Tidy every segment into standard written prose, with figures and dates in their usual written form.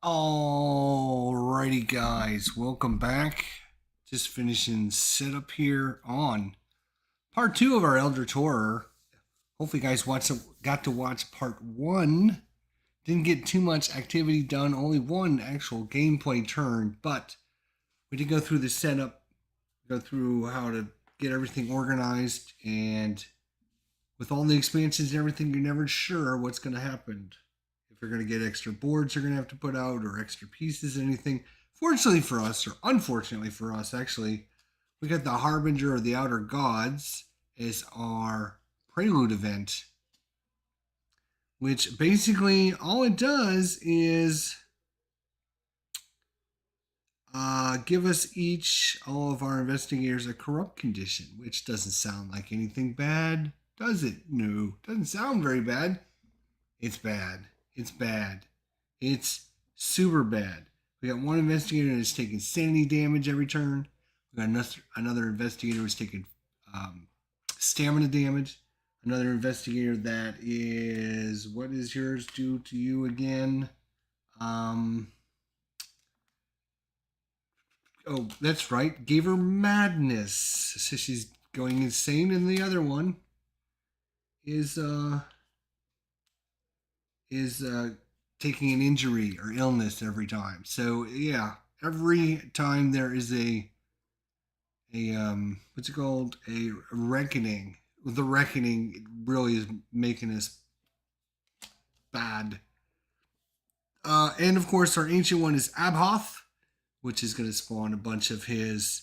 Alrighty, guys, welcome back. Just finishing setup here on part two of our Eldritch Horror. Hopefully, you guys got to watch part one. Didn't get too much activity done, only one actual gameplay turn, but we did go through the setup, go through how to get everything organized, and with all the expansions and everything, you're never sure what's going to happen. If you're going to get extra boards you're going to have to put out or extra pieces, anything. Fortunately for us, or unfortunately for us, actually, we got the Harbinger of the Outer Gods as our prelude event, which basically all it does is give us all of our investigators, a corrupt condition, which doesn't sound like anything bad, does it? No, doesn't sound very bad. It's bad. It's bad. It's super bad. We got one investigator that's taking sanity damage every turn. We got another investigator who's taking stamina damage. Another investigator that is, what is yours do to you again? Oh, that's right. Gave her madness. So she's going insane. And the other one is taking an injury or illness every time. So yeah, every time there is a what's it called? A reckoning. The reckoning really is making us bad. And of course, our ancient one is Abhoth, which is going to spawn a bunch of his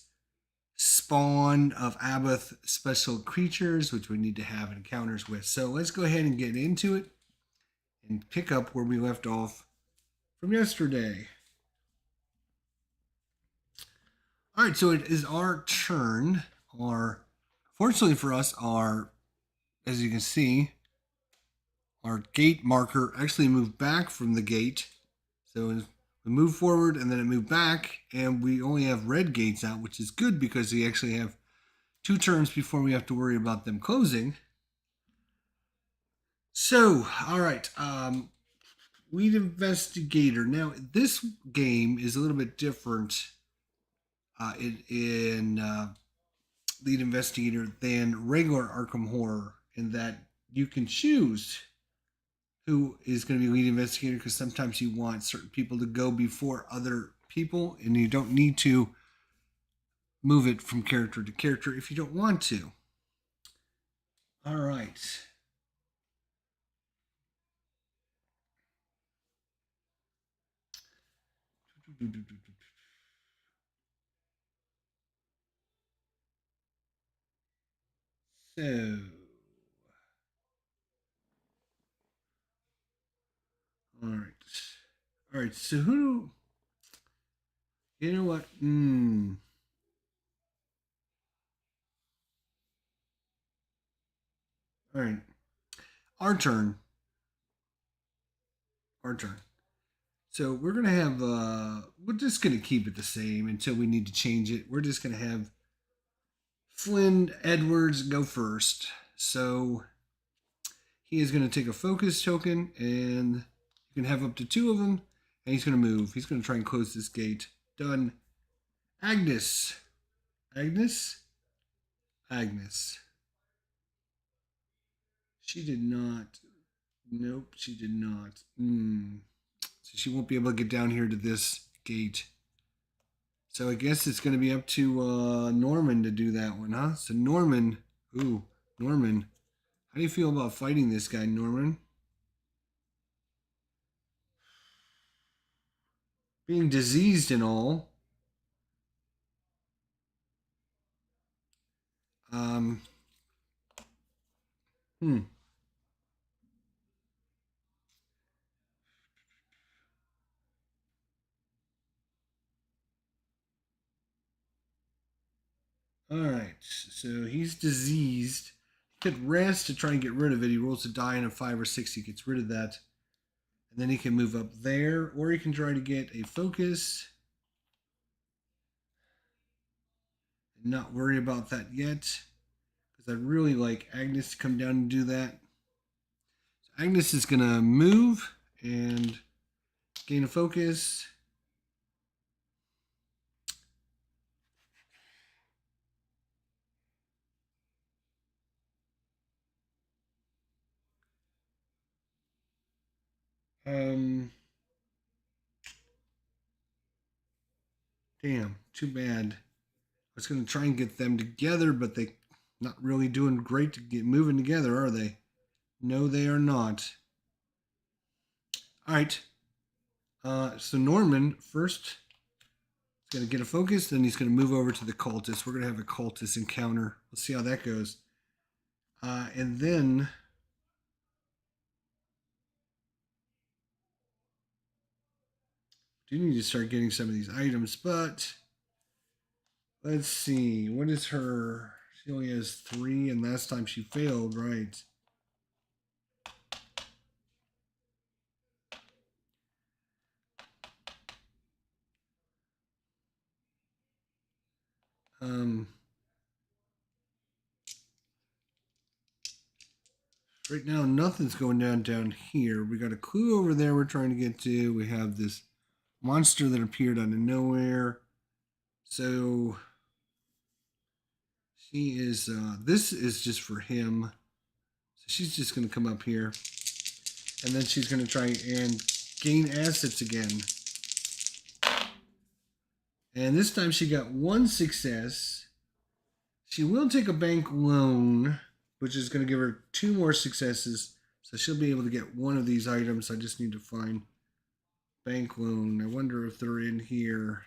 spawn of Abath special creatures, which we need to have encounters with. So let's go ahead and get into it and pick up where we left off from yesterday. All right, so it is our turn. Fortunately for us, as you can see, our gate marker actually moved back from the gate. So we moved forward and then it moved back, and we only have red gates out, which is good because we actually have 2 turns before we have to worry about them closing. So, all right, lead investigator. Now, this game is a little bit different in lead investigator than regular Arkham Horror, in that you can choose who is going to be lead investigator, because sometimes you want certain people to go before other people, and you don't need to move it from character to character if you don't want to. All right. So, all right. So who? You know what? All right. Our turn. Our turn. So we're gonna have. We're just gonna keep it the same until we need to change it. We're just gonna have Flynn Edwards go first. So he is going to take a focus token, and you can have up to 2 of them, and he's going to move. He's going to try and close this gate. Done. Agnes. Agnes? Agnes. She did not. Nope, she did not. So she won't be able to get down here to this gate. So I guess it's going to be up to Norman to do that one, huh? So Norman. Ooh, Norman. How do you feel about fighting this guy, Norman? Being diseased and all. Hmm. All right. So he's diseased. He could rest to try and get rid of it. He rolls a die and a 5 or 6. He gets rid of that. And then he can move up there, or he can try to get a focus and not worry about that yet, because I'd really like Agnes to come down and do that. So Agnes is going to move and Gain a focus. Damn, too bad. I was going to try and get them together, but they not really doing great to get moving together, are they? No, they are not. All right. So Norman first is going to get a focus, then he's going to move over to the cultist. We're going to have a cultist encounter. Let's see how that goes. And then do need to start getting some of these items, but let's see. What is her? She only has 3, and last time she failed, right? Right now, nothing's going down here. We got a clue over there we're trying to get to. We have this monster that appeared out of nowhere. So she is, this is just for him. So she's just going to come up here. And then she's going to try and gain assets again. And this time she got 1 success. She will take a bank loan, which is going to give her 2 more successes. So she'll be able to get 1 of these items. I just need to find bank loan. I wonder if they're in here.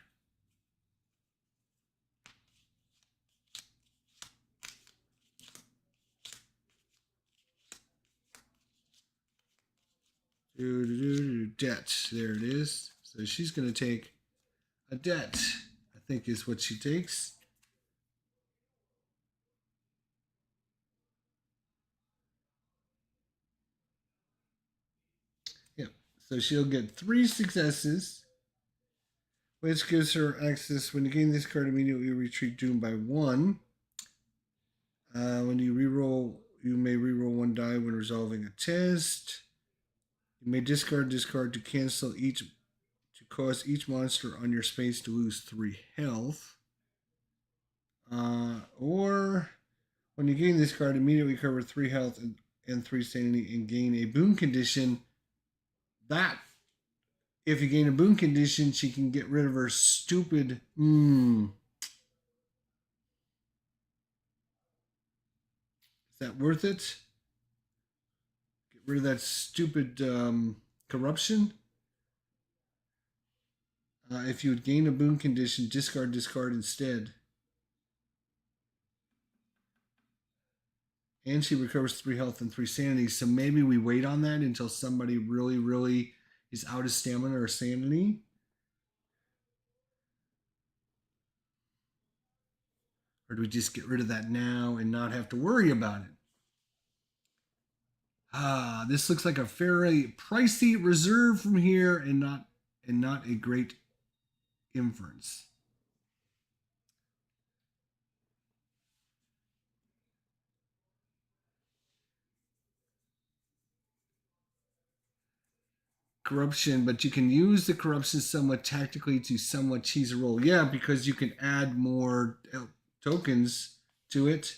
Debt. There it is. So she's going to take a debt, I think is what she takes. Yep. So she'll get 3 successes, which gives her access. When you gain this card, immediately retreat doomed by 1. When you reroll, you may reroll 1 die when resolving a test. You may discard this card to cancel each, to cause each monster on your space to lose 3 health. Or when you gain this card, immediately recover 3 health and 3 sanity and gain a boon condition. That, if you gain a boon condition, she can get rid of her stupid. Is that worth it? Get rid of that stupid corruption. If you would gain a boon condition, discard this card instead. And she recovers 3 health and 3 sanity. So maybe we wait on that until somebody really, really is out of stamina or sanity. Or do we just get rid of that now and not have to worry about it? This looks like a fairly pricey reserve from here and not a great inference. Corruption, but you can use the corruption somewhat tactically to somewhat cheese a roll. Yeah, because you can add more tokens to it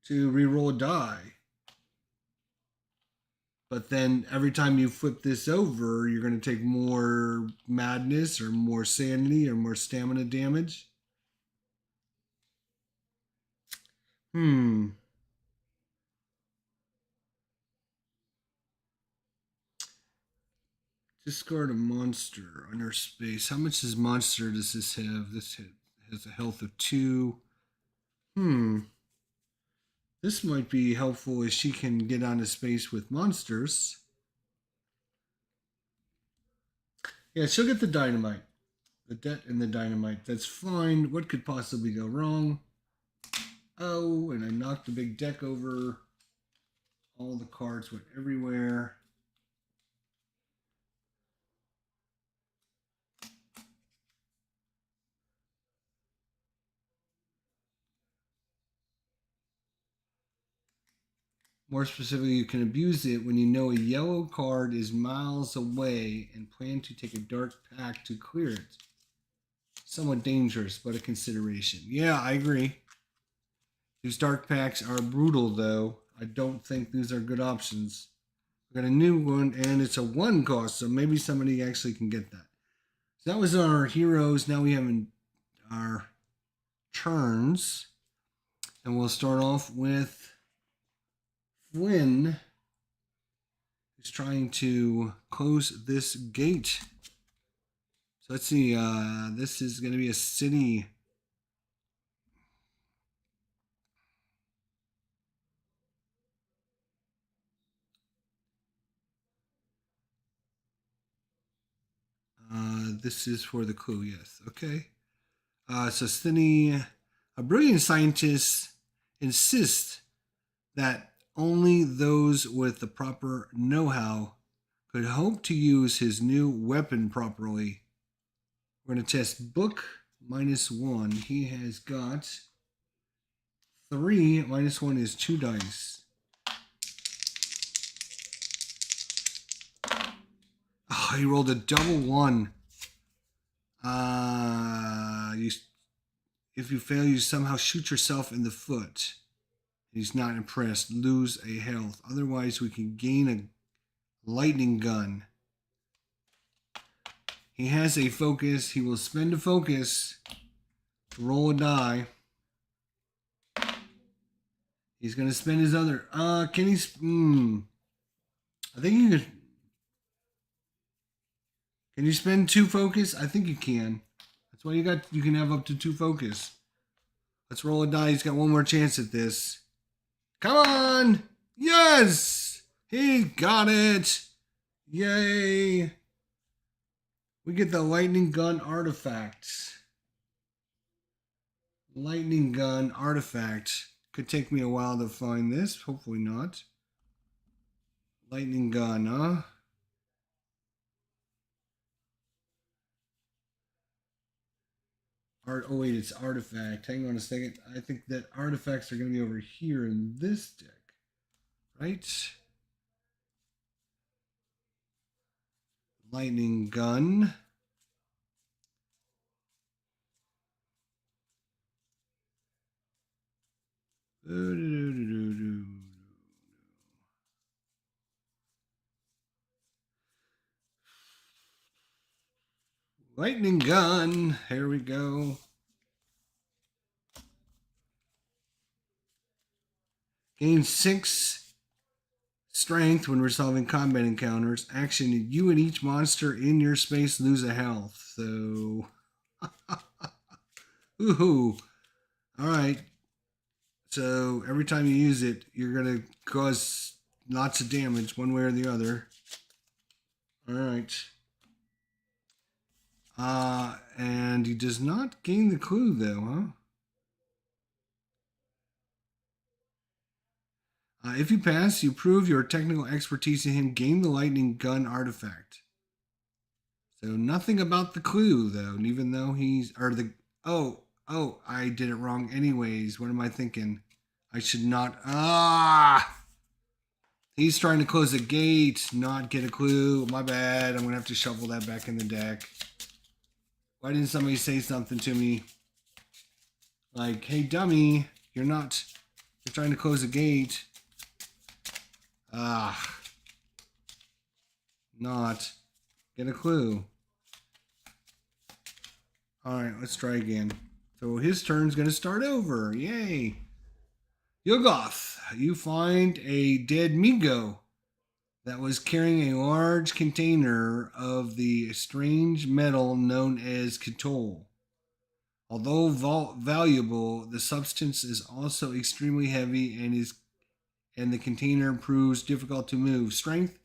to reroll a die. But then every time you flip this over, you're going to take more madness or more sanity or more stamina damage. Discard a monster on our space. How much does monster does this have? This has a health of 2. This might be helpful if she can get onto space with monsters. Yeah, she'll get the dynamite. The debt and the dynamite. That's fine. What could possibly go wrong? Oh, and I knocked the big deck over. All the cards went everywhere. More specifically, you can abuse it when you know a yellow card is miles away and plan to take a dark pack to clear it. Somewhat dangerous, but a consideration. Yeah, I agree. These dark packs are brutal, though. I don't think these are good options. We got a new one, and it's a 1 cost, so maybe somebody actually can get that. So that was our heroes. Now we have our turns. And we'll start off with Flynn, who's trying to close this gate. So let's see. This is going to be a city. This is for the clue, yes. Okay. So Sydney, a brilliant scientist, insists that only those with the proper know-how could hope to use his new weapon properly. We're going to test Book -1. He has got 3. -1 is 2 dice. Oh, he rolled a double 1. If you fail, you somehow shoot yourself in the foot. He's not impressed. Lose a health. Otherwise, we can gain a lightning gun. He has a focus. He will spend a focus to roll a die. He's going to spend his other. Can he? I think you could. Can you spend 2 focus? I think you can. That's why you got. You can have up to 2 focus. Let's roll a die. He's got one more chance at this. Come on! Yes! He got it! Yay! We get the lightning gun artifact. Lightning gun artifact. Could take me a while to find this. Hopefully not. Lightning gun, huh? Oh wait, it's artifact. Hang on a second. I think that artifacts are going to be over here in this deck. Right? Lightning gun. Lightning gun. Here we go. Gain 6 strength when resolving combat encounters. Action, you and each monster in your space lose a health. So, ooh. All right. So every time you use it, you're going to cause lots of damage one way or the other. All right. And he does not gain the clue, though, huh? If you pass, you prove your technical expertise in him, gain the lightning gun artifact. So nothing about the clue, though, even though he's, or the, oh, I did it wrong anyways. What am I thinking? I should not, he's trying to close the gate, not get a clue. My bad. I'm going to have to shuffle that back in the deck. Why didn't somebody say something to me? Like, hey, dummy, you're trying to close the gate. Not get a clue. All right, let's try again. So his turn's going to start over. Yay. Yogoth, you find a dead Migo that was carrying a large container of the strange metal known as Kitol. Although valuable, the substance is also extremely heavy and the container proves difficult to move. Strength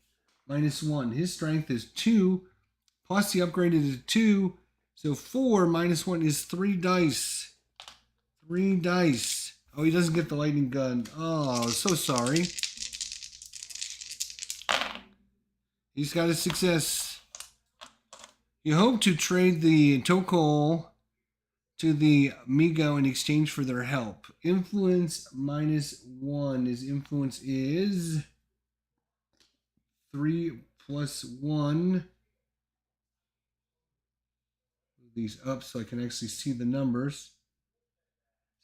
-1. His strength is 2, plus he upgraded to 2, so 4 -1 is 3 dice. 3 dice. Oh, he doesn't get the lightning gun. Oh, so sorry. He's got a success. You hope to trade the Tokol to the Migo in exchange for their help. Influence -1. His influence is 3 plus 1. Move these up so I can actually see the numbers.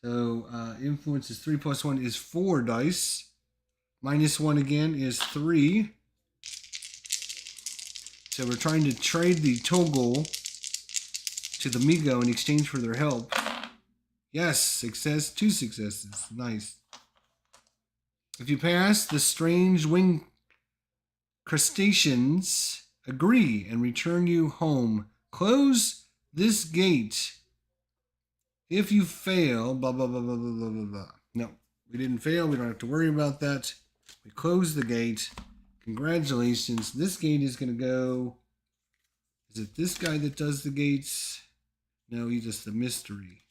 So influence is 3 plus 1 is 4 dice. -1 again is 3. So we're trying to trade the toggle to the Migo in exchange for their help. Yes, success, 2 successes. Nice. If you pass, the strange winged crustaceans agree and return you home. Close this gate. If you fail, blah, blah, blah, blah, blah, blah, blah, blah. No, we didn't fail. We don't have to worry about that. We close the gate. Congratulations. This gate is going to go... Is it this guy that does the gates? No, he's just the mystery.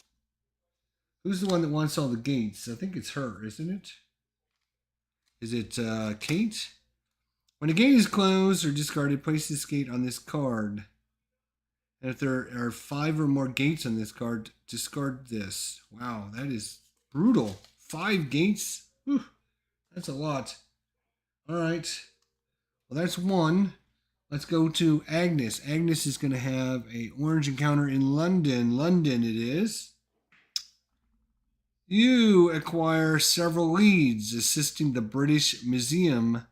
Who's the one that wants all the gates? I think it's her, isn't it? Is it Kate? When a gate is closed or discarded, place this gate on this card. And if there are 5 or more gates on this card, discard this. Wow, that is brutal. 5 gates? Whew, that's a lot. All right. Well, that's 1. Let's go to Agnes. Agnes is going to have an orange encounter in London. London it is. You acquire several leads assisting the British Museum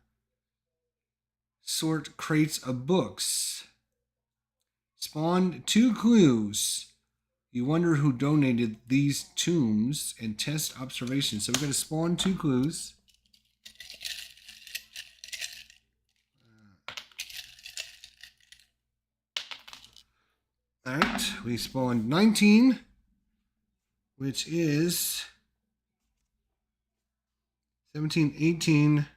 sort crates of books. Spawn 2 clues. You wonder who donated these tombs and test observations. So we're going to spawn 2 clues. All right, we spawned 19, which is 17, 18.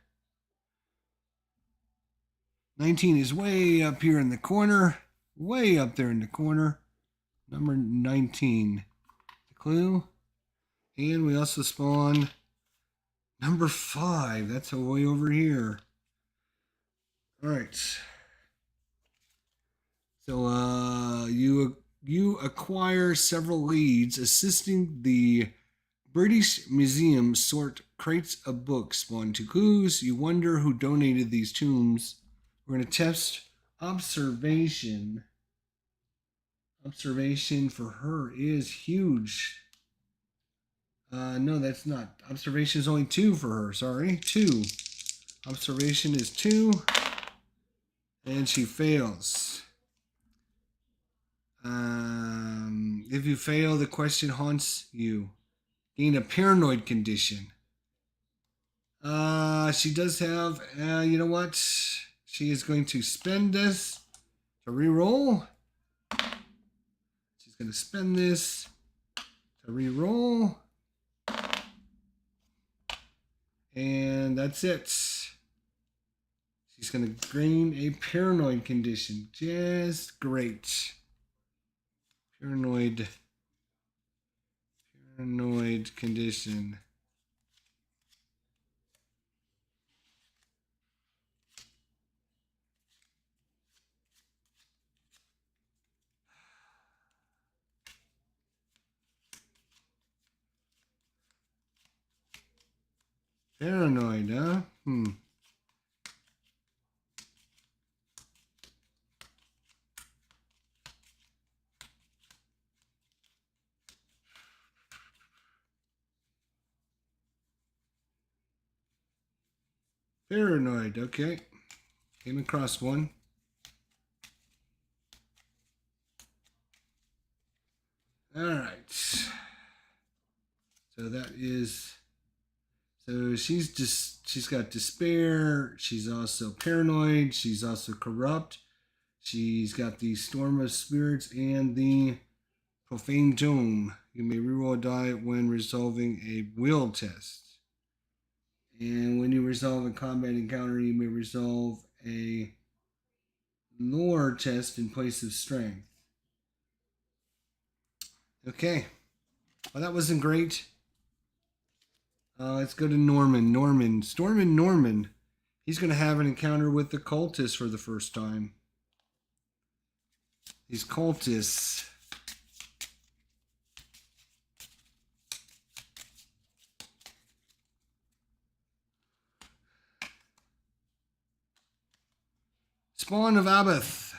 19 is way up here in the corner, way up there in the corner. Number 19, the clue. And we also spawned number 5. That's way over here. All right. So you acquire several leads assisting the British Museum sort crates of books. Spawn 2 clues. You wonder who donated these tombs. We're going to test observation. Observation for her is huge. No, that's not. Observation is only 2 for her. Sorry, 2. Observation is 2. And she fails. If you fail, the question haunts you. Gain a paranoid condition. She does have, you know what? She is going to spend this to reroll. She's going to spend this to reroll. And that's it. She's going to gain a paranoid condition. Just great. Paranoid condition. Paranoid, huh? Paranoid, okay. Came across one. All right. So that is, so she's got despair. She's also paranoid. She's also corrupt. She's got the storm of spirits and the profane tome. You may reroll a die when resolving a will test. And when you resolve a combat encounter, you may resolve a lore test in place of strength. Okay. Well, that wasn't great. Let's go to Norman. Stormin' Norman. He's going to have an encounter with the cultists for the first time. These cultists. Spawn of Agatha.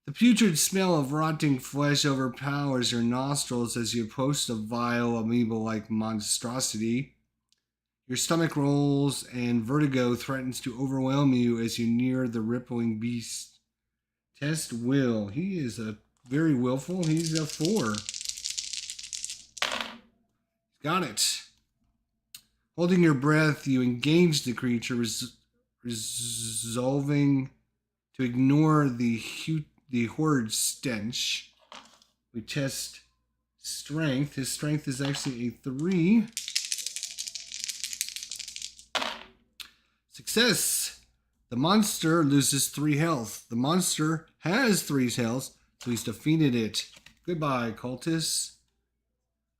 The putrid smell of rotting flesh overpowers your nostrils as you approach the vile amoeba-like monstrosity. Your stomach rolls and vertigo threatens to overwhelm you as you near the rippling beast. Test will. He is a very willful. He's a 4. Got it. Holding your breath, you engage the creature, resolving to ignore the horrid stench. We test strength. His strength is actually a 3. Success. The monster loses 3 health. The monster has 3 health, so he's defeated it. Goodbye, cultists.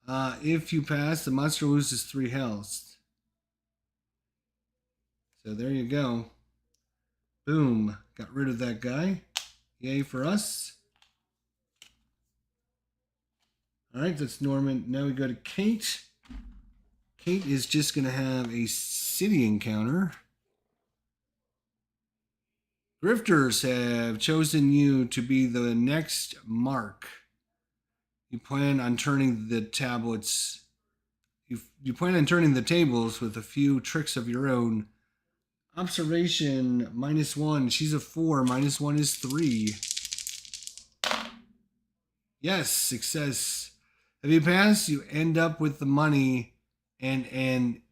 If you pass, the monster loses 3 health. So there you go. Boom. Got rid of that guy. Yay for us. Alright, that's Norman. Now we go to Kate. Kate is just going to have a city encounter. Grifters have chosen you to be the next mark. You plan on turning the tablets. You plan on turning the tables with a few tricks of your own. Observation -1. She's a 4. -1 is 3. Yes, success. If you pass, you end up with the money and an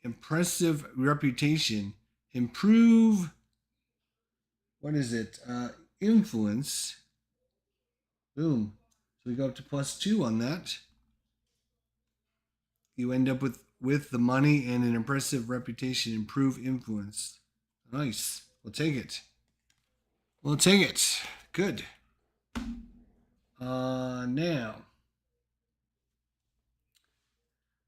impressive reputation. Improve. What is it? Influence. Boom. So we go up to +2 on that. You end up with the money and an impressive reputation. Improve influence. Nice. We'll take it. We'll take it. Good. Now.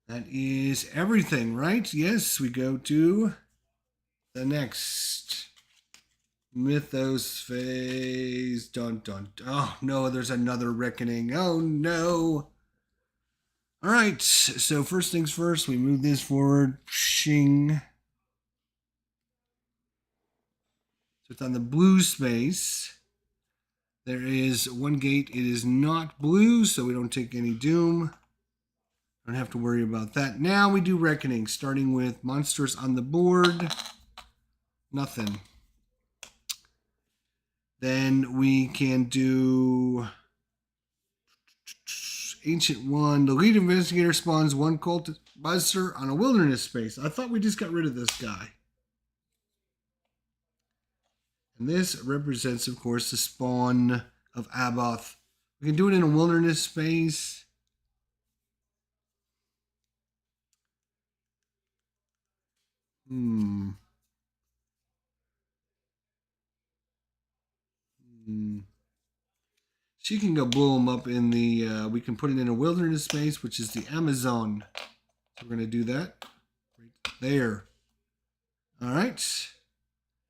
That is everything, right? Yes, we go to the next Mythos phase. Dun dun. Oh no, there's another reckoning. Oh no. All right. So first things first, we move this forward. Shing. So it's on the blue space. There is one gate. It is not blue, so we don't take any doom. Don't have to worry about that. Now we do reckoning, starting with monsters on the board. Nothing. Then we can do Ancient One. The lead investigator spawns one cultist monster on a wilderness space. I thought we just got rid of this guy. And this represents, of course, the spawn of Agatha. We can do it in a wilderness space. She can go blow them up in the, we can put it in a wilderness space, which is the Amazon. So we're going to do that right there. All right.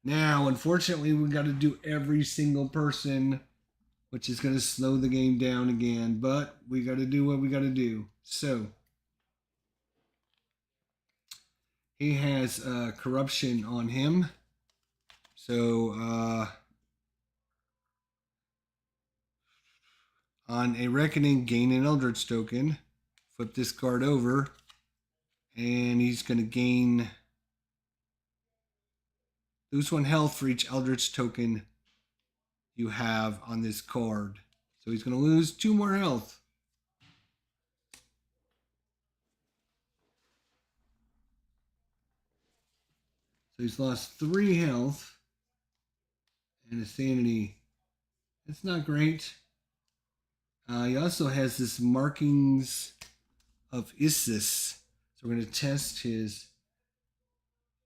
Now, unfortunately, we got to do every single person, which is going to slow the game down again, but we got to do what we got to do. So he has corruption on him. So, on a reckoning, gain an Eldritch token. Flip this card over. And he's going to gain... lose 1 health for each Eldritch token you have on this card. So he's going to lose 2 more health. So he's lost 3 health. And a sanity. That's not great. He also has this markings of Isis. So we're going to test his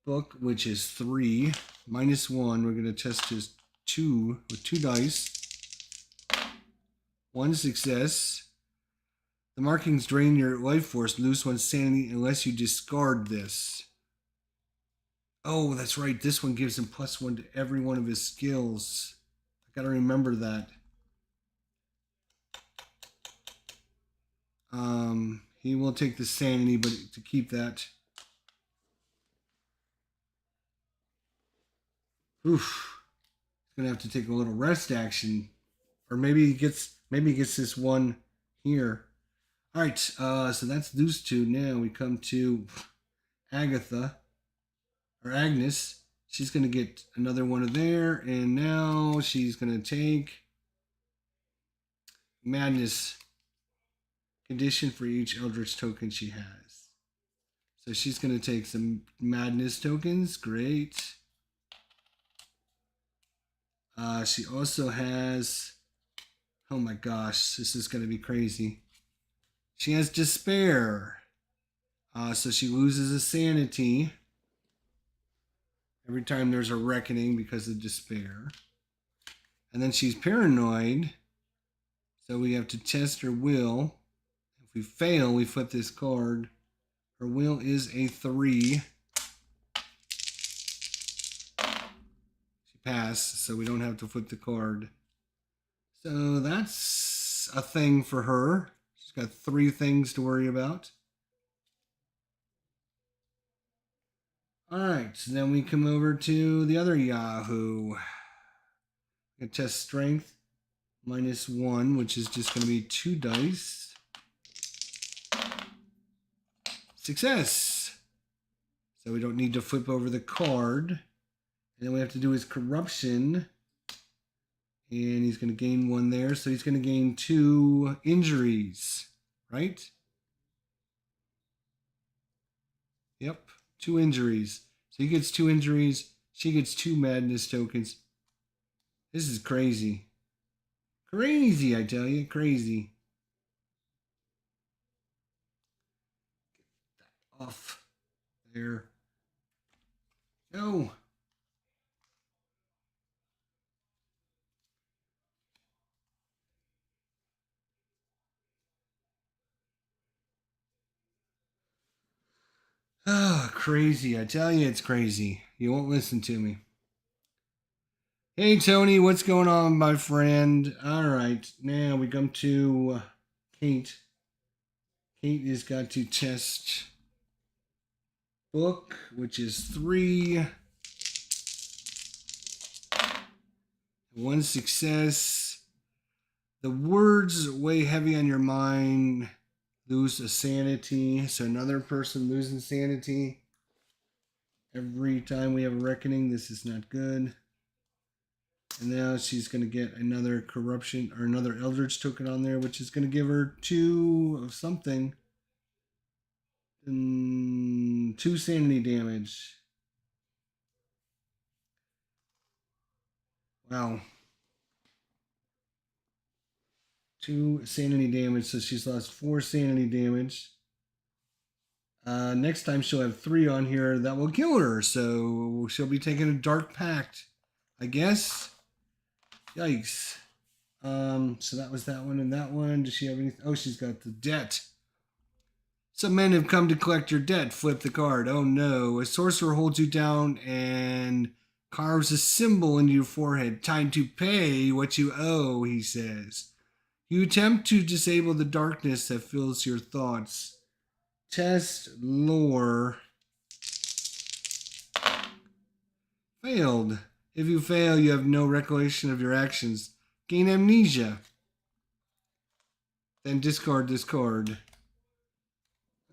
book, which is 3. -1. We're going to test his 2 with 2 dice. 1 success. The markings drain your life force. Lose 1 sanity unless you discard this. Oh, that's right. This one gives him +1 to every one of his skills. I got to remember that. He will take the sanity, but to keep that. Oof. gonna have to take a little rest action, or maybe he gets this one here. All right, so that's those two. Now we come to Agatha or Agnes. She's gonna get another one of there, and now she's gonna take madness condition for each Eldritch token she has. So she's gonna take some madness tokens. Great. She also has, oh my gosh, this is going to be crazy. She has despair. So she loses a sanity every time there's a reckoning because of despair. And then she's paranoid. So we have to test her will. If we fail, we flip this card. Her will is a 3. Pass, so we don't have to flip the card. So that's a thing for her. She's got 3 things to worry about. Alright, so then we come over to the other Yahoo. We can test strength -1, which is just going to be 2 dice. Success! So we don't need to flip over the card. And then we have to do his corruption. And he's going to gain 1 there. So he's going to gain 2 injuries. Right? Yep. 2 injuries. So he gets 2 injuries. She gets 2 madness tokens. This is crazy. Crazy, I tell you. Crazy. Get that off there. No. Oh, crazy. I tell you, it's crazy. You won't listen to me. Hey, Tony, what's going on, my friend? All right, now we come to Kate. Kate has got to test book, which is 3. 1 success. The words weigh heavy on your mind. Lose a sanity. So another person losing sanity. Every time we have a reckoning, this is not good. And now she's going to get another corruption or another Eldritch token on there, which is going to give her 2 of something. 2 sanity damage. Wow. 2 sanity damage, so she's lost 4 sanity damage. Next time she'll have 3 on here that will kill her, so she'll be taking a dark pact, I guess. Yikes. So that was that one and that one. Does she have anything? Oh, she's got the debt. Some men have come to collect your debt. Flip the card. Oh no. A sorcerer holds you down and carves a symbol into your forehead. Time to pay what you owe, he says. You attempt to disable the darkness that fills your thoughts. Test lore. Failed. If you fail, you have no recollection of your actions. Gain amnesia. Then discard this card.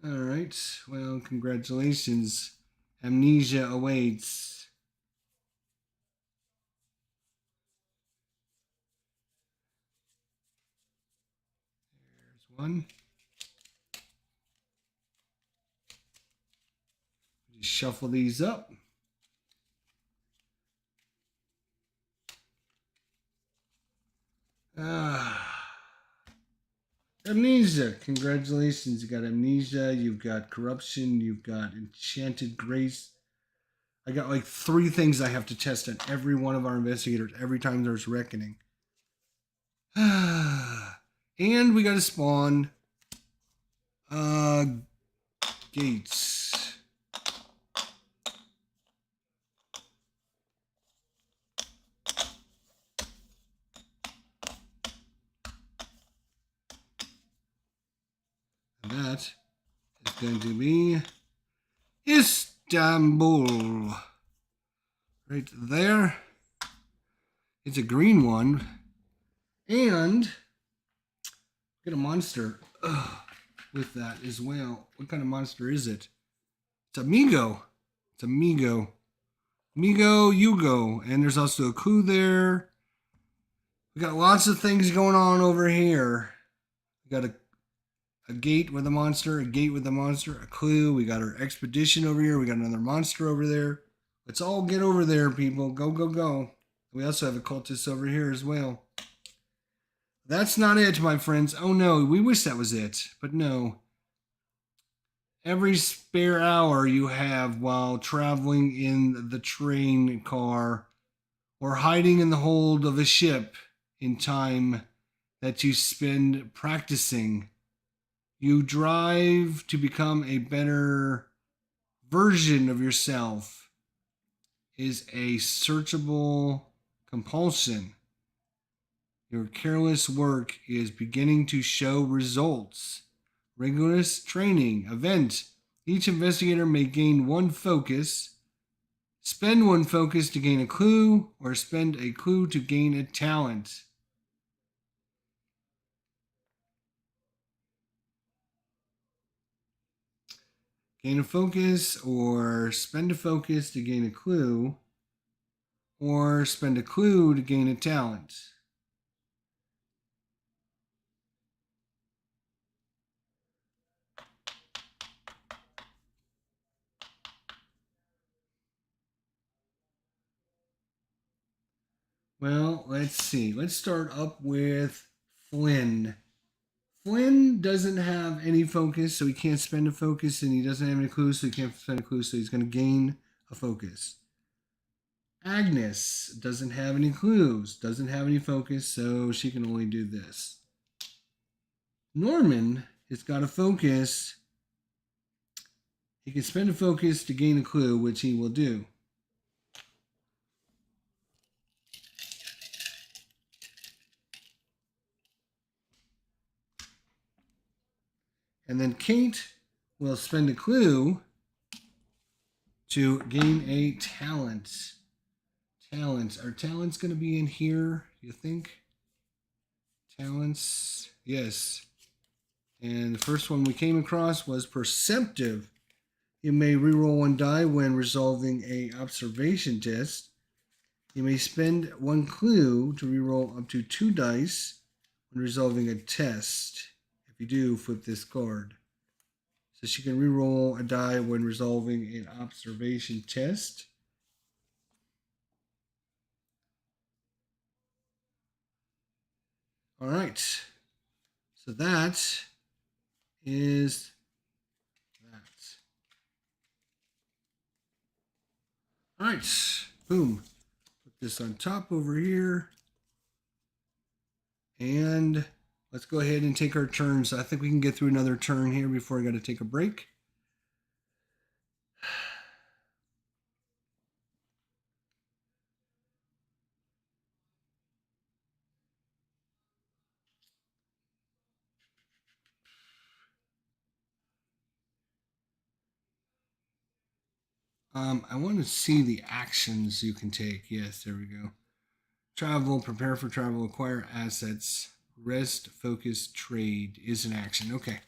Alright, well, congratulations. Amnesia awaits. There's one. Just shuffle these up. Amnesia. Congratulations. You got amnesia. You've got corruption. You've got enchanted grace. I got like 3 things I have to test on every one of our investigators every time there's reckoning. And we got to spawn gates. That is going to be Istanbul. Right there. It's a green one. And get a monster with that as well. What kind of monster is it? It's Amigo. It's Amigo. Amigo, Yugo. And there's also a clue there. We got lots of things going on over here. We got a gate with a monster, a gate with a monster, a clue. We got our expedition over here. We got another monster over there. Let's all get over there, people. Go, go, go. We also have a cultist over here as well. That's not it, my friends. Oh no, we wish that was it, but no. Every spare hour you have while traveling in the train car or hiding in the hold of a ship in time that you spend practicing, you drive to become a better version of yourself, is a searchable compulsion. Your careless work is beginning to show results. Rigorous training event. Each investigator may gain one focus, spend one focus to gain a clue, or spend a clue to gain a talent. Gain a focus, or spend a focus to gain a clue, or spend a clue to gain a talent. Well, let's see. Let's start up with Flynn. Flynn doesn't have any focus, so he can't spend a focus, and he doesn't have any clues, so he can't spend a clue, so he's going to gain a focus. Agnes doesn't have any clues, doesn't have any focus, so she can only do this. Norman has got a focus. He can spend a focus to gain a clue, which he will do. And then Kate will spend a clue to gain a talent. Talents. Are talents going to be in here, you think? Talents. Yes. And the first one we came across was perceptive. You may reroll one die when resolving a observation test. You may spend one clue to reroll up to 2 dice when resolving a test. If you do, flip this card. So she can reroll a die when resolving an observation test. All right. So that is that. All right. Boom. Put this on top over here. And let's go ahead and take our turns. I think we can get through another turn here before I got to take a break. I want to see the actions you can take. Yes, there we go. Travel, prepare for travel, acquire assets, rest, focus, trade is an action. Okay.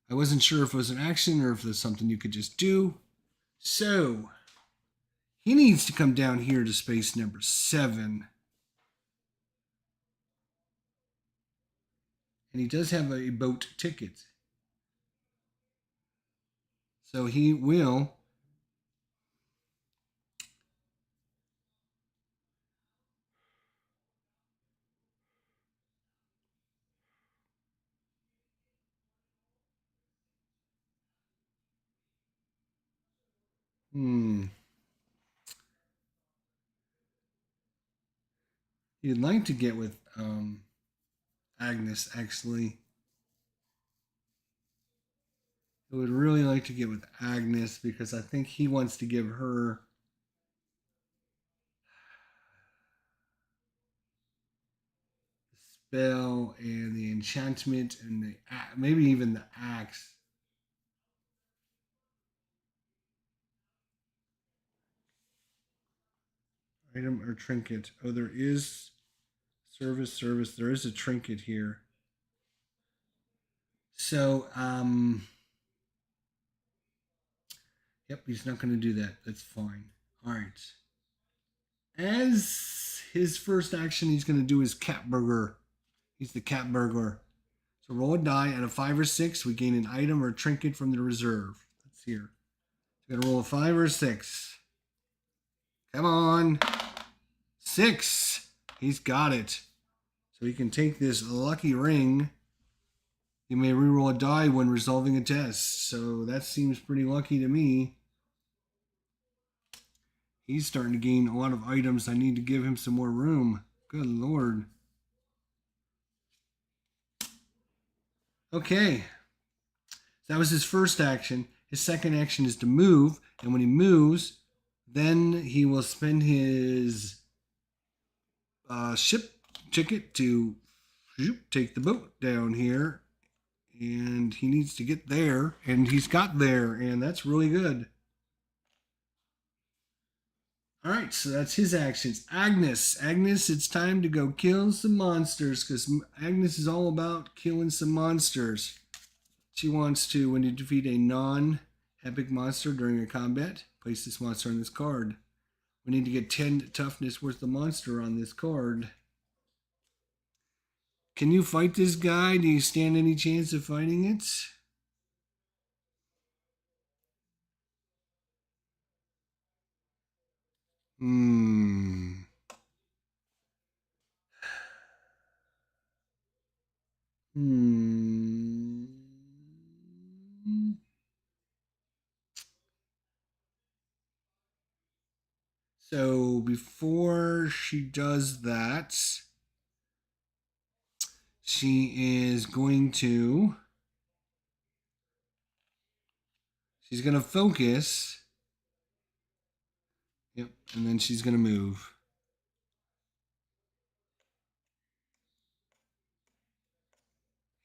I wasn't sure if it was an action or if it was something you could just do. So, he needs to come down here to space number 7. And he does have a boat ticket. So he will He'd like to get with Agnes, actually. I would really like to get with Agnes because I think he wants to give her the spell and the enchantment and the maybe even the axe. Item or trinket. Oh, there is service. There is a trinket here. So, yep, he's not going to do that. That's fine. All right. As his first action, he's going to do his cat burglar. He's the cat burglar. So roll a die. At a 5 or 6, we gain an item or a trinket from the reserve. That's here. So got to roll a 5 or a 6. Come on. 6. He's got it. So he can take this lucky ring. You may reroll a die when resolving a test. So that seems pretty lucky to me. He's starting to gain a lot of items. I need to give him some more room. Good Lord. Okay. That was his first action. His second action is to move. And when he moves, then he will spend his ship ticket to take the boat down here. And he needs to get there. And he's got there. And that's really good. All right, so that's his actions. Agnes, it's time to go kill some monsters because Agnes is all about killing some monsters. She wants to, when you defeat a non-epic monster during a combat, place this monster on this card. We need to get 10 toughness worth of monster on this card. Can you fight this guy? Do you stand any chance of fighting it? So before she does that, she is going to, she's going to focus. Yep, and then she's going to move.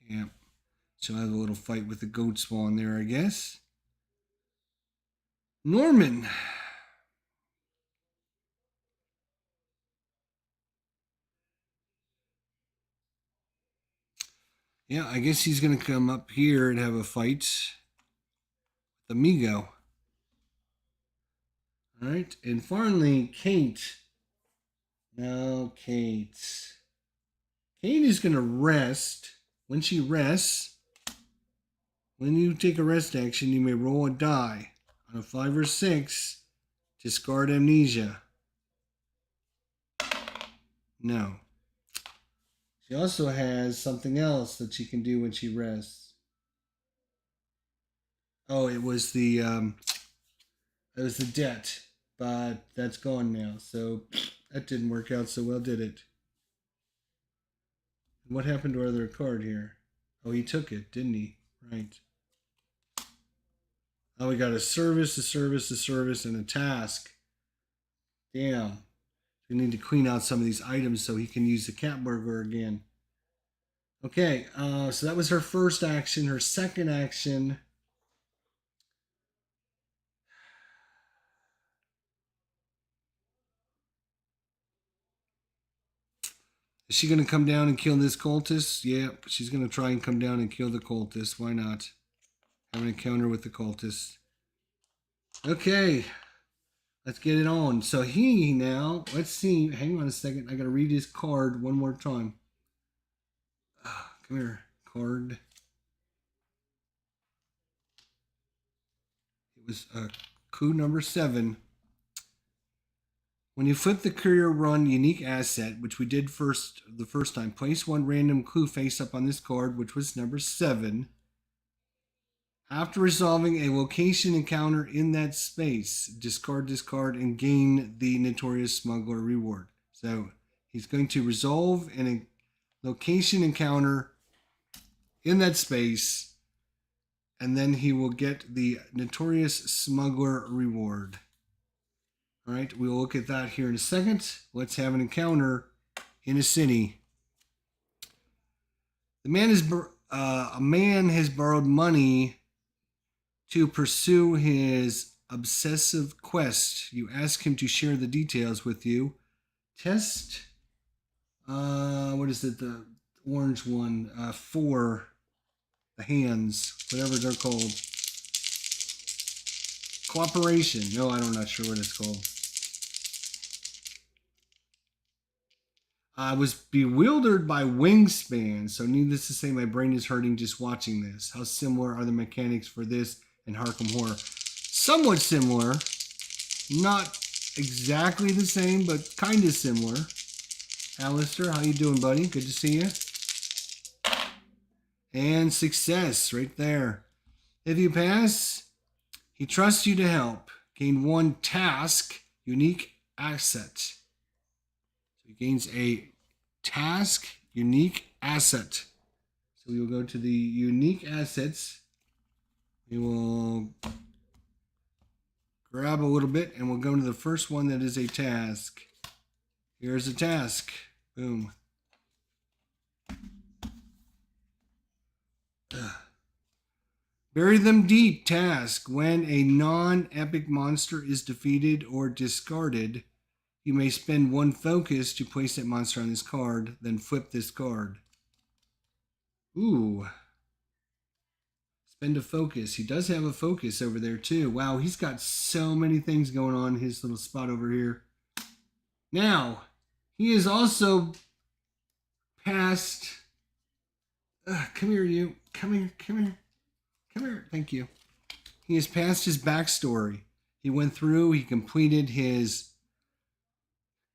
Yep. She'll have a little fight with the goat spawn there, I guess. Norman. Yeah, I guess he's going to come up here and have a fight with Amigo. All right, and finally, Kate. Now, Kate. Kate is going to rest. When she rests, when you take a rest action, you may roll a die. On a 5 or 6, discard amnesia. No. She also has something else that she can do when she rests. Oh, it was the debt, but that's gone now. So that didn't work out so well, did it? What happened to our other card here? Oh, he took it, didn't he? Right. Oh, we got a service, and a task. Damn. We need to clean out some of these items so he can use the cat burglar again. Okay, so that was her first action. Her second action. Is she going to come down and kill this cultist? Yep, she's going to try and come down and kill the cultist. Why not? Have an encounter with the cultist. Okay, let's get it on. So he now, let's see. Hang on a second. I got to read his card one more time. Come here, card. It was coup number 7. When you flip the Courier Run unique asset, which we did the first time, place one random clue face up on this card, which was number 7. After resolving a location encounter in that space, discard this card and gain the Notorious Smuggler reward. So he's going to resolve a location encounter in that space, and then he will get the Notorious Smuggler reward. All right, we'll look at that here in a second. Let's have an encounter in a city. A man has borrowed money to pursue his obsessive quest. You ask him to share the details with you. test. What is it? The orange one for the hands, whatever they're called. Cooperation. No, I'm not sure what it's called. I was bewildered by Wingspan, so needless to say, my brain is hurting just watching this. How similar are the mechanics for this and Arkham Horror? Somewhat similar. Not exactly the same, but kind of similar. Alistair, how you doing, buddy? Good to see you. And success right there. If you pass, he trusts you to help. Gain 1 task, unique asset. So he gains a task, unique asset. So we will go to the unique assets. We will grab a little bit and we'll go to the first one that is a task. Here's a task. Boom. Bury them deep task. When a non-epic monster is defeated or discarded, you may spend 1 focus to place that monster on this card, then flip this card. Ooh. Spend a focus. He does have a focus over there too. Wow, he's got so many things going on in his little spot over here. Now, he is also past... come here, you. Come here, come here. Come here. Thank you. He has passed his backstory. He went through, he completed his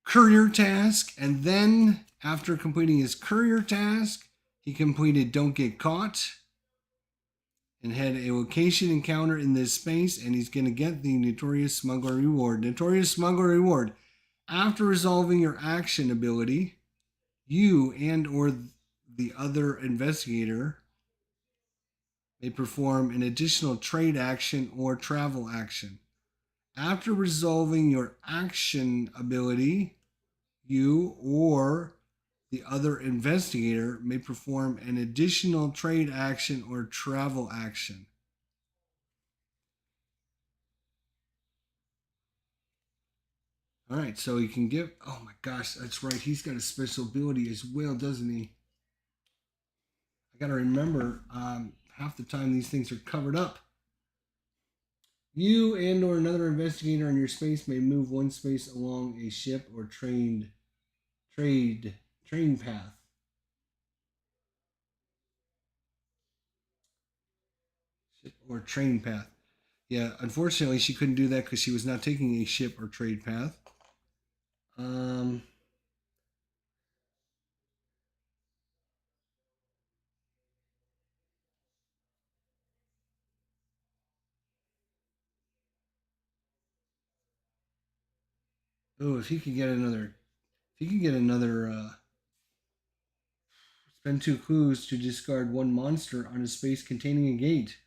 courier task, and then after completing his courier task, he completed Don't Get Caught and had a location encounter in this space, and he's going to get the Notorious Smuggler reward. Notorious Smuggler reward. After resolving your action ability, you and or the other investigator may perform an additional trade action or travel action. After resolving your action ability, you or the other investigator may perform an additional trade action or travel action. All right, so he can give... Oh my gosh, that's right. He's got a special ability as well, doesn't he? I got to remember, half the time these things are covered up. You and or another investigator in your space may move 1 space along a ship or train path. Ship or train path. Yeah, unfortunately, she couldn't do that because she was not taking a ship or trade path. Oh, if he could get another, spend 2 clues to discard 1 monster on a space containing a gate.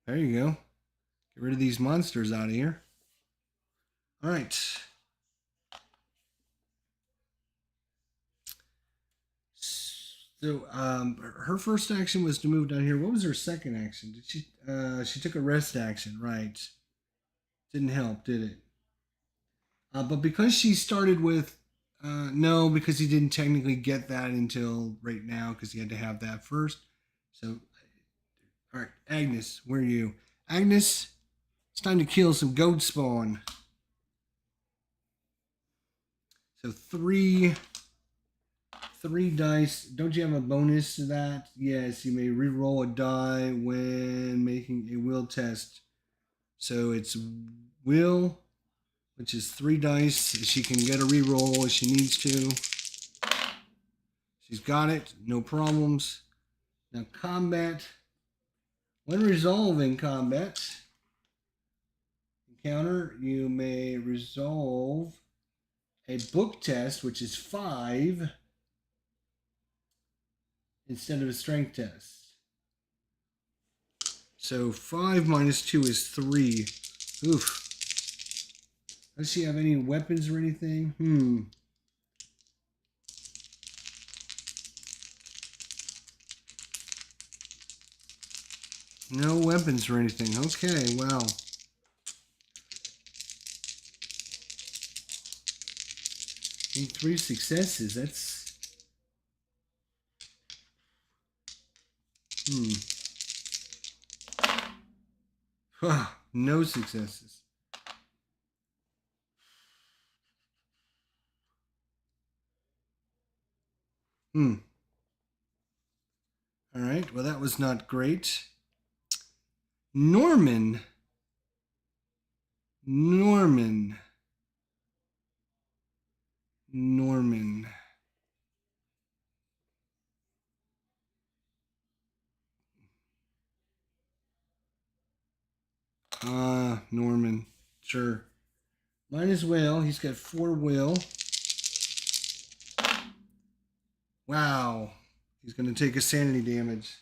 There you go. Get rid of these monsters out of here. All right. So, her first action was to move down here. What was her second action? Did she? She took a rest action, right? Didn't help, did it? But because she started with, no, because he didn't technically get that until right now because he had to have that first. So, all right, Agnes, where are you? Agnes, it's time to kill some goat spawn. So 3 dice. Don't you have a bonus to that? Yes, you may re-roll a die when making a will test. So it's will, which is 3 dice. She can get a re-roll if she needs to. She's got it. No problems. Now combat. When resolving combat encounter, you may resolve a book test, which is 5, instead of a strength test. So 5 minus 2 is 3. Oof. Does she have any weapons or anything? No weapons or anything. Okay, wow. 3 successes. That's... no successes. All right, well, that was not great. Norman. Norman. Sure. Might as well. He's got 4 will. Wow. He's going to take a sanity damage.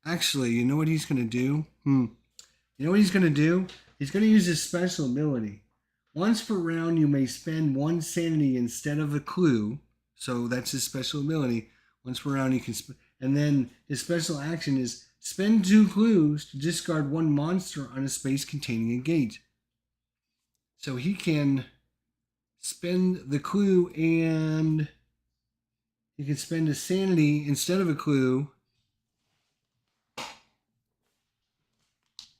Actually, you know what he's going to do? You know what he's going to do? He's going to use his special ability. Once per round, you may spend 1 sanity instead of a clue. So that's his special ability. Once per round, he can... and then his special action is spend 2 clues to discard 1 monster on a space containing a gate. So he can spend the clue and he can spend a sanity instead of a clue.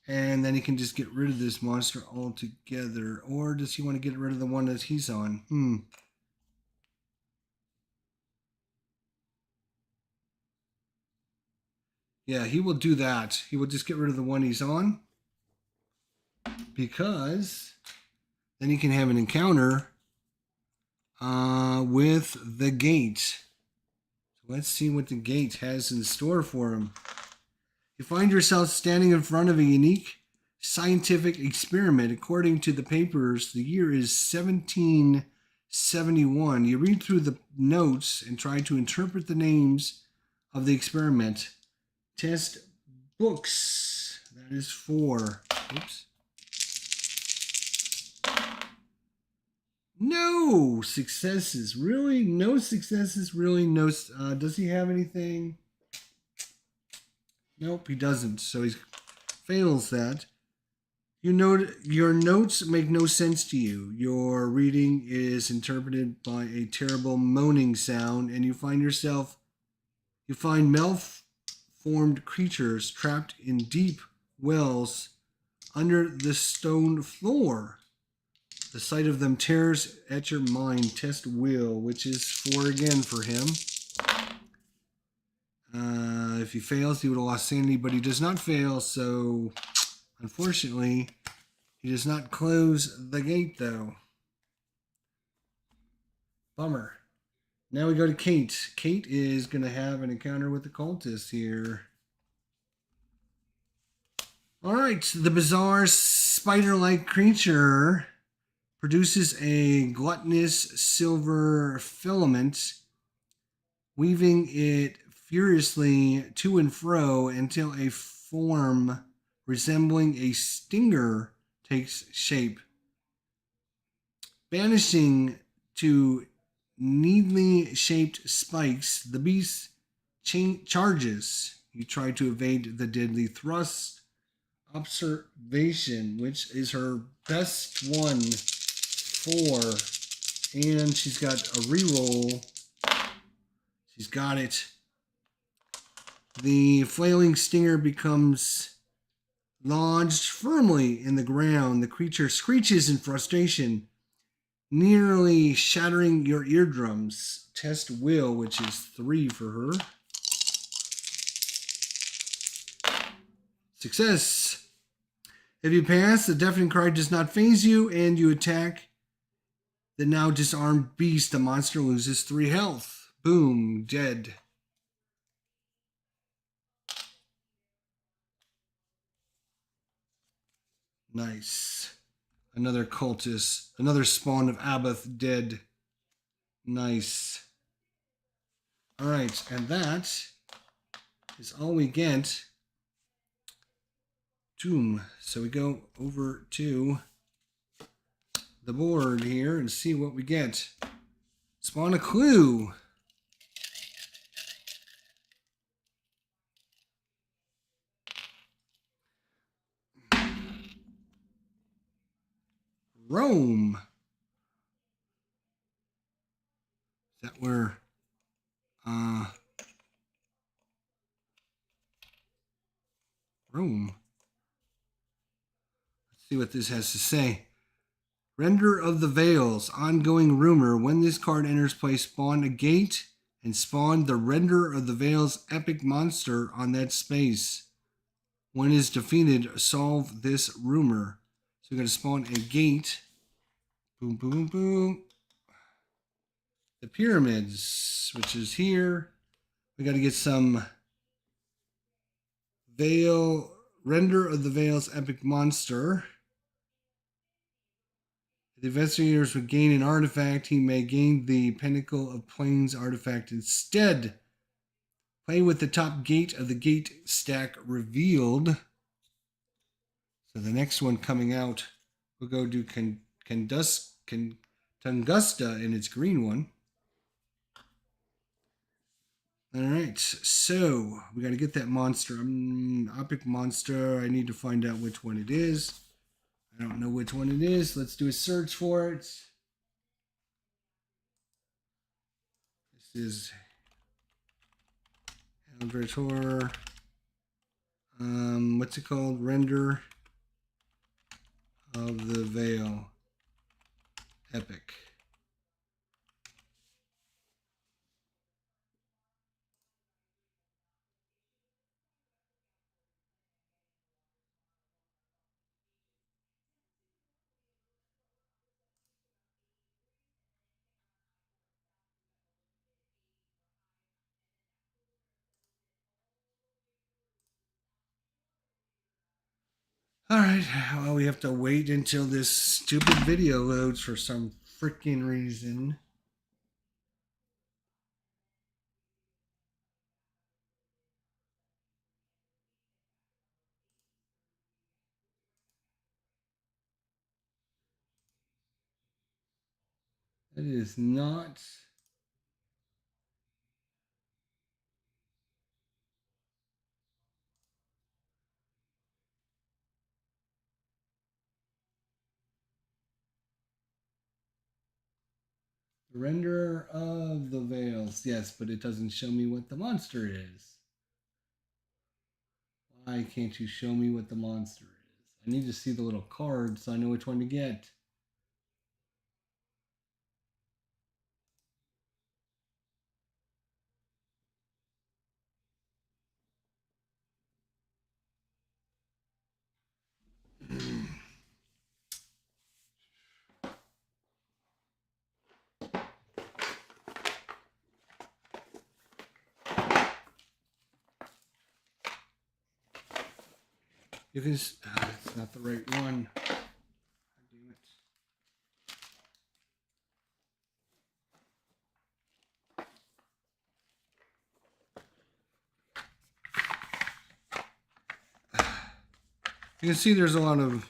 And then he can just get rid of this monster altogether. Or does he want to get rid of the one that he's on? Yeah, he will do that. He will just get rid of the one he's on. Because then he can have an encounter with the gate. So let's see what the gate has in store for him. You find yourself standing in front of a unique scientific experiment. According to the papers, the year is 1771. You read through the notes and try to interpret the names of the experiment. Test books. That is 4. Oops. No successes. Really? No successes? Really? No. Does he have anything? Nope, he doesn't. So he fails that. You know, your notes make no sense to you. Your reading is interpreted by a terrible moaning sound, and you find malformed creatures trapped in deep wells under the stone floor. The sight of them tears at your mind. Test will, which is 4 again for him. If he fails, he would have lost sanity, but he does not fail, so unfortunately, he does not close the gate, though. Bummer. Now we go to Kate. Kate is going to have an encounter with the cultist here. All right, the bizarre spider-like creature produces a gluttonous silver filament, weaving it furiously to and fro until a form resembling a stinger takes shape. Vanishing to neatly shaped spikes, the beast charges. You try to evade the deadly thrust. Observation, which is her best one, 4. And she's got a reroll. She's got it. The flailing stinger becomes lodged firmly in the ground. The creature screeches in frustration, nearly shattering your eardrums. Test will, which is 3 for her. Success. If you pass, the deafening cry does not faze you, and you attack the now disarmed beast. The monster loses 3 health. Boom, dead. Nice. Another cultist. Another spawn of Agatha dead. Nice. All right, and that is all we get. Doom. So we go over to the board here and see what we get. Spawn a clue. Rome. Is that where Rome? Let's see what this has to say. Render of the Veils. Ongoing rumor. When this card enters play, spawn a gate and spawn the Render of the Veils epic monster on that space. When it is defeated, solve this rumor. So we're going to spawn a gate. Boom, boom, boom. The pyramids, which is here. We got to get some Veil, Render of the Veils epic monster. If the investigators would gain an artifact, he may gain the Pinnacle of Plains artifact instead. Play with the top gate of the gate stack revealed. So the next one coming out, we'll go do Tunguska in its green one. All right, so we got to get that monster. Epic monster. I need to find out which one it is. I don't know which one it is. Let's do a search for it. This is Eldritch Horror. What's it called? Render of the Veil. Epic. All right, well, we have to wait until this stupid video loads for some freaking reason. It is not. Renderer of the Veils. Yes, but it doesn't show me what the monster is. Why can't you show me what the monster is? I need to see the little card so I know which one to get. You can. It's not the right one. Damn it. You can see there's a lot of.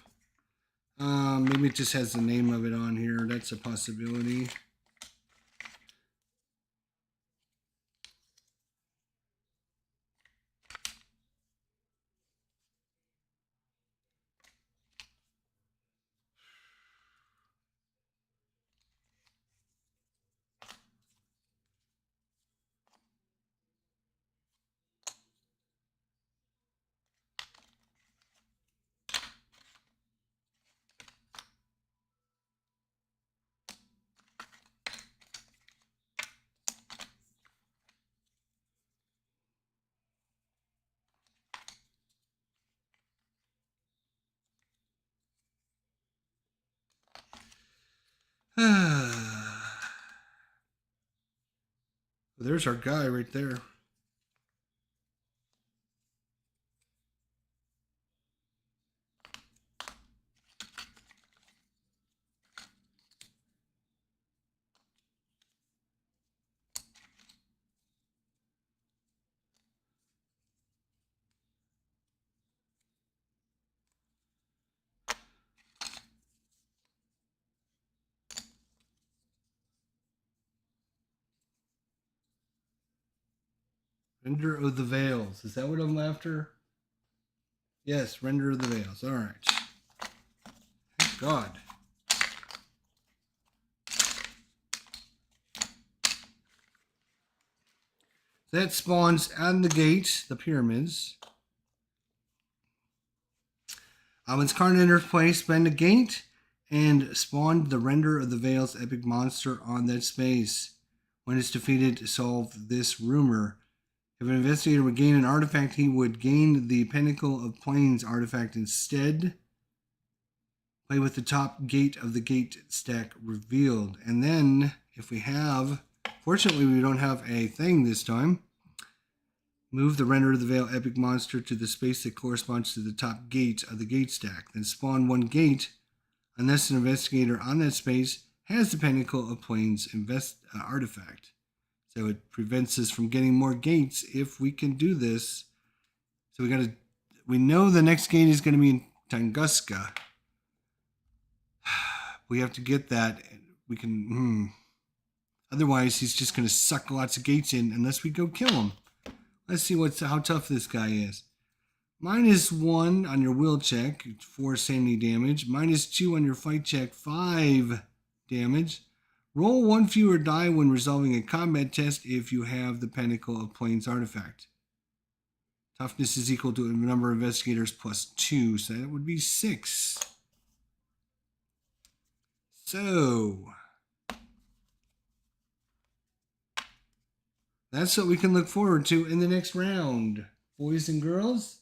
Maybe it just has the name of it on here. That's a possibility. There's our guy right there. Render of the Veils. Is that what I'm after? Yes, Render of the Veils. All right. Thank God. That spawns on the gate, the pyramids. When its card enters play, spend a gate and spawn the Render of the Veils epic monster on that space. When it's defeated, solve this rumor. If an investigator would gain an artifact, he would gain the Pinnacle of Plains artifact instead. Play with the top gate of the gate stack revealed. And then, if we have, fortunately we don't have a thing this time, move the Render of the Veil epic monster to the space that corresponds to the top gate of the gate stack. Then spawn one gate, unless an investigator on that space has the Pinnacle of Plains artifact. So it prevents us from getting more gates if we can do this. So we know the next gate is going to be in Tunguska. We have to get that. We can, otherwise he's just going to suck lots of gates in unless we go kill him. Let's see how tough this guy is. -1 on your will check, 4 sanity damage. -2 on your fight check, 5 damage. Roll 1 fewer die when resolving a combat test if you have the Pinnacle of Plains artifact. Toughness is equal to the number of investigators +2, so that would be 6. So that's what we can look forward to in the next round, boys and girls.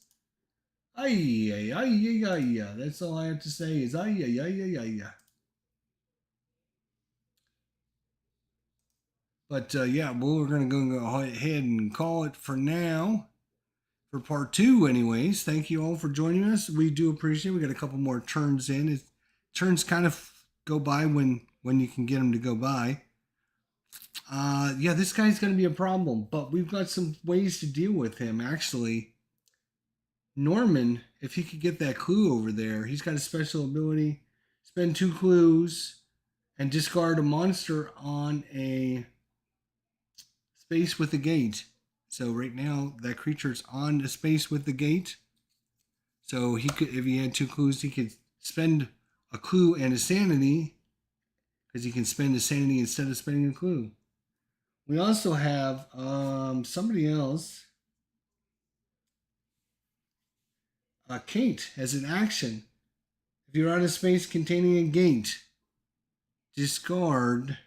Ay, ay, ay, ay, ay. That's all I have to say is ay, ay, ay, ay, ay. But yeah, well, we're going to go ahead and call it for now. For part 2, anyways. Thank you all for joining us. We do appreciate it. We got a couple more turns in. Turns kind of go by when you can get them to go by. Yeah, this guy's going to be a problem, but we've got some ways to deal with him, actually. Norman, if he could get that clue over there, he's got a special ability. Spend 2 clues and discard a monster on a space with a gate. So right now, that creature's on a space with the gate. So he could, if he had 2 clues, he could spend a clue and a sanity, because he can spend a sanity instead of spending a clue. We also have somebody else. Kate has an action. If you're on a space containing a gate, discard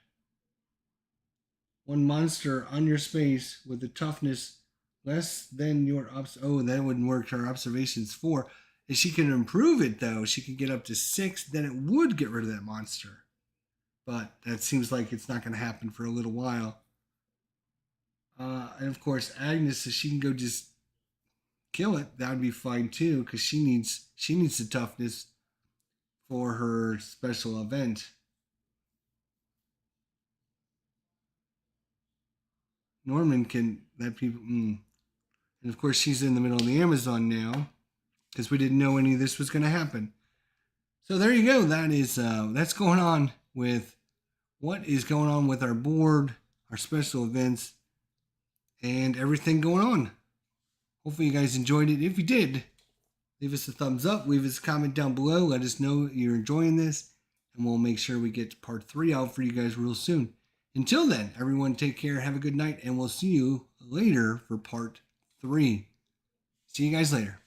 1 monster on your space with a toughness less than your oh, that wouldn't work. Her observation's 4. If she can improve it, though, she can get up to 6, then it would get rid of that monster. But that seems like it's not going to happen for a little while. And of course, Agnes, if she can go just kill it, that would be fine too, because she needs the toughness for her special event. Norman can, and of course she's in the middle of the Amazon now, because we didn't know any of this was going to happen. So there you go. That is that's going on with what is going on with our board, our special events, and everything going on. Hopefully you guys enjoyed it. If you did, leave us a thumbs up, leave us a comment down below, let us know you're enjoying this, and we'll make sure we get part 3 out for you guys real soon. Until then, everyone take care, have a good night, and we'll see you later for part 3. See you guys later.